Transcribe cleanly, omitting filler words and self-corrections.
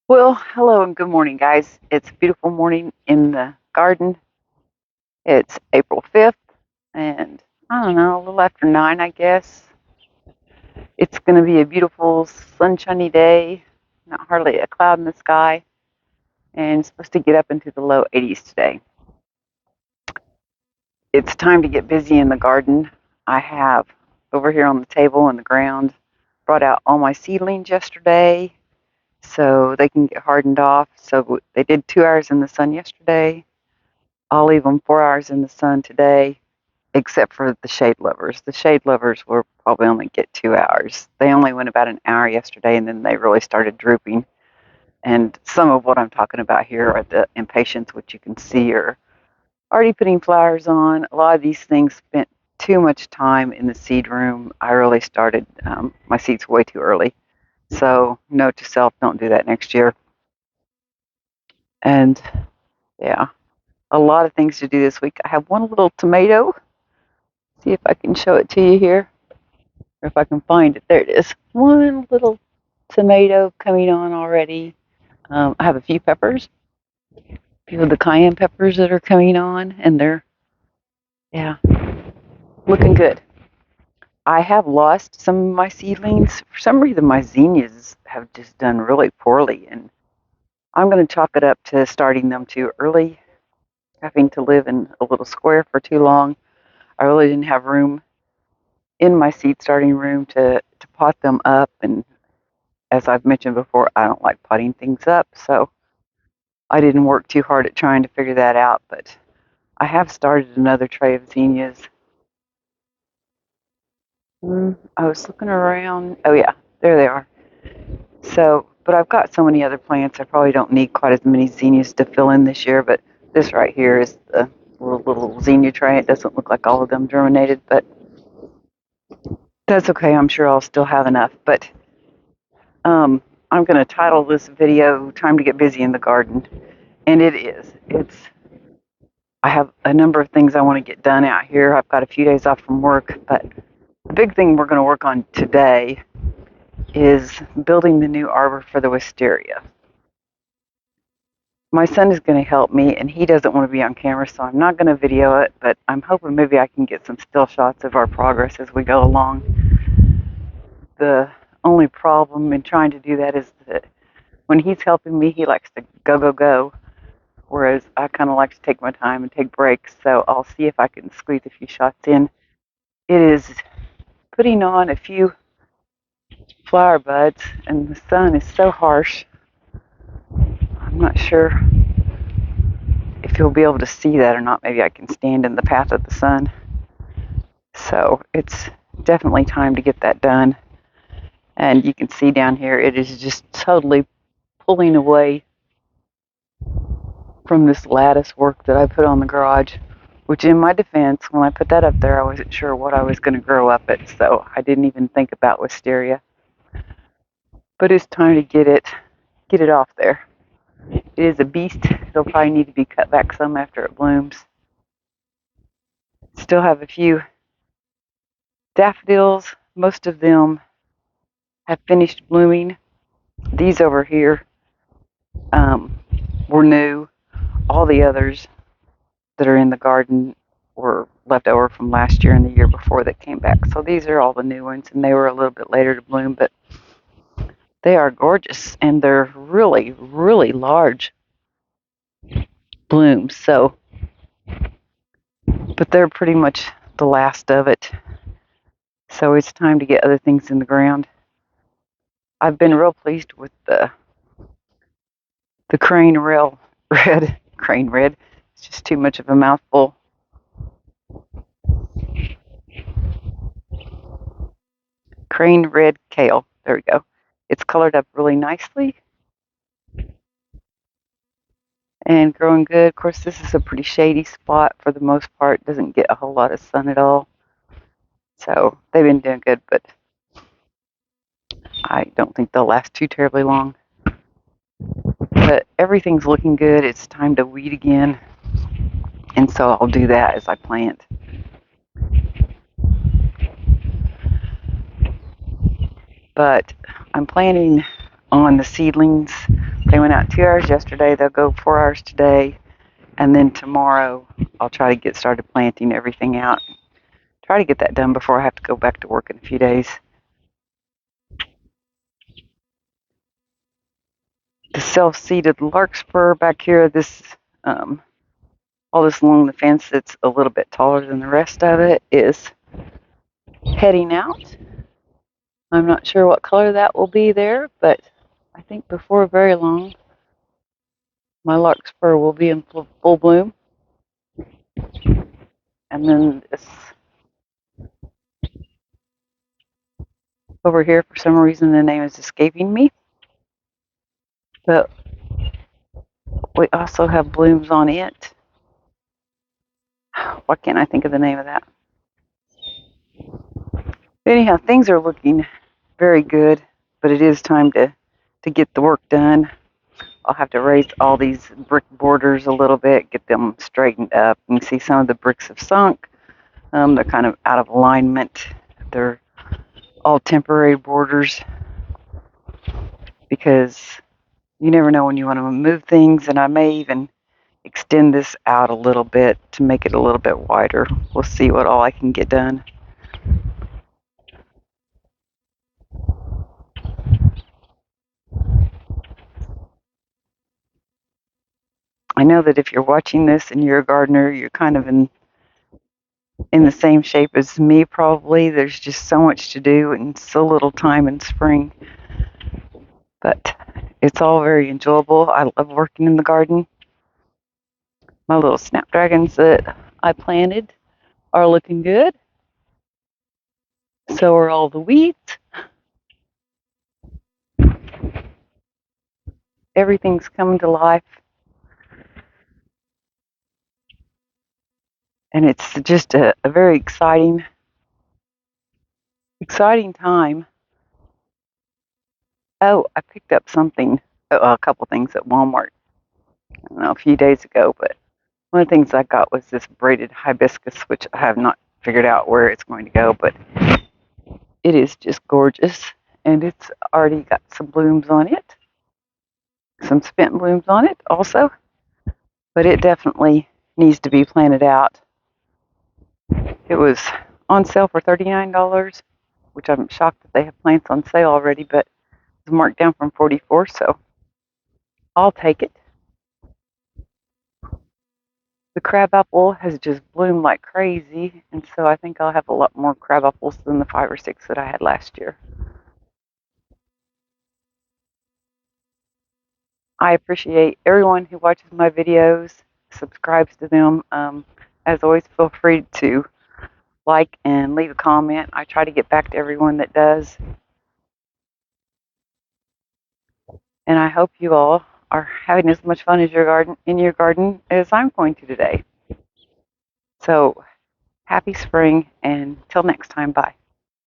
Well, hello and good morning, guys. It's a beautiful morning in the garden. It's April 5th, and I don't know, a little after 9, I guess. It's going to be a beautiful, sunshiny day, not hardly a cloud in the sky, and it's supposed to get up into the low 80s today. It's time to get busy in the garden. I have over here on the table on the ground brought out all my seedlings yesterday so they can get hardened off. So they did 2 hours in the sun yesterday. I'll leave them 4 hours in the sun today, except for the shade lovers. The shade lovers will probably only get 2 hours. They only went about an hour yesterday, and then they really started drooping. And some of what I'm talking about here are the impatiens, which you can see are already putting flowers on. A lot of these things spent too much time in the seed room. I really started my seeds way too early. So, note to self, don't do that next year. And yeah, a lot of things to do this week. I have one little tomato. See if I can show it to you here, or if I can find it. There it is. One little tomato coming on already. I have a few peppers, a few of the cayenne peppers that are coming on, and they're, yeah, looking good. I have lost some of my seedlings. For some reason, my zinnias have just done really poorly, and I'm going to chalk it up to starting them too early, having to live in a little square for too long. I really didn't have room in my seed starting room to pot them up, and as I've mentioned before, I don't like potting things up, so I didn't work too hard at trying to figure that out, but I have started another tray of zinnias. I was looking around. Oh, yeah, there they are. So, but I've got so many other plants, I probably don't need quite as many zinnias to fill in this year, but this right here is the little zinnia tray. It doesn't look like all of them germinated, but that's okay. I'm sure I'll still have enough. But I'm going to title this video Time to Get Busy in the Garden. And it is. I have a number of things I want to get done out here. I've got a few days off from work, but the big thing we're going to work on today is building the new arbor for the wisteria. My son is going to help me, and he doesn't want to be on camera, so I'm not going to video it, but I'm hoping maybe I can get some still shots of our progress as we go along. The only problem in trying to do that is that when he's helping me, he likes to go, go, go, whereas I kind of like to take my time and take breaks, so I'll see if I can squeeze a few shots in. It is putting on a few flower buds, and the sun is so harsh. I'm not sure if you'll be able to see that or not. Maybe I can stand in the path of the sun. So it's definitely time to get that done. And you can see down here, it is just totally pulling away from this lattice work that I put on the garage, which in my defense, when I put that up there, I wasn't sure what I was going to grow up it, so I didn't even think about wisteria. But it's time to get it off there. It is a beast. It'll probably need to be cut back some after it blooms. Still have a few daffodils. Most of them have finished blooming. These over here were new. All the others that are in the garden were left over from last year and the year before that came back. So these are all the new ones, and they were a little bit later to bloom, but they are gorgeous, and they're really, really large blooms. So, but they're pretty much the last of it. So it's time to get other things in the ground. I've been real pleased with the crane red. It's just too much of a mouthful. Crane red kale. There we go. It's colored up really nicely and growing good. Of course, this is a pretty shady spot for the most part. Doesn't get a whole lot of sun at all. So they've been doing good, but I don't think they'll last too terribly long. But everything's looking good. It's time to weed again. And so I'll do that as I plant. But I'm planting on the seedlings. They went out 2 hours yesterday. They'll go 4 hours today. And then tomorrow I'll try to get started planting everything out. Try to get that done before I have to go back to work in a few days. The self-seeded larkspur back here, this all this along the fence that's a little bit taller than the rest of it is heading out. I'm not sure what color that will be there, but I think before very long my larkspur will be in full bloom. And then this over here, for some reason the name is escaping me, but we also have blooms on it. Why can't I think of the name of that? Anyhow, things are looking very good, but it is time to get the work done. I'll have to raise all these brick borders a little bit, get them straightened up. You can see some of the bricks have sunk. They're kind of out of alignment. They're all temporary borders because you never know when you want to move things, and I may even extend this out a little bit to make it a little bit wider. We'll see what all I can get done. I know that if you're watching this and you're a gardener, you're kind of in the same shape as me probably. There's just so much to do and so little time in spring. But it's all very enjoyable. I love working in the garden. My little snapdragons that I planted are looking good. So are all the weeds. Everything's coming to life. And it's just a very exciting time. Oh, I picked up something, a couple things at Walmart, I don't know, a few days ago, but one of the things I got was this braided hibiscus, which I have not figured out where it's going to go, but it is just gorgeous, and it's already got some blooms on it, some spent blooms on it also, but it definitely needs to be planted out. It was on sale for $39, which I'm shocked that they have plants on sale already, but it was marked down from $44, so I'll take it. The crabapple has just bloomed like crazy, and so I think I'll have a lot more crabapples than the 5 or 6 that I had last year. I appreciate everyone who watches my videos, subscribes to them. As always, feel free to like and leave a comment. I try to get back to everyone that does. And I hope you all are having as much fun as in your garden as I'm going to today. So happy spring, and till next time, bye.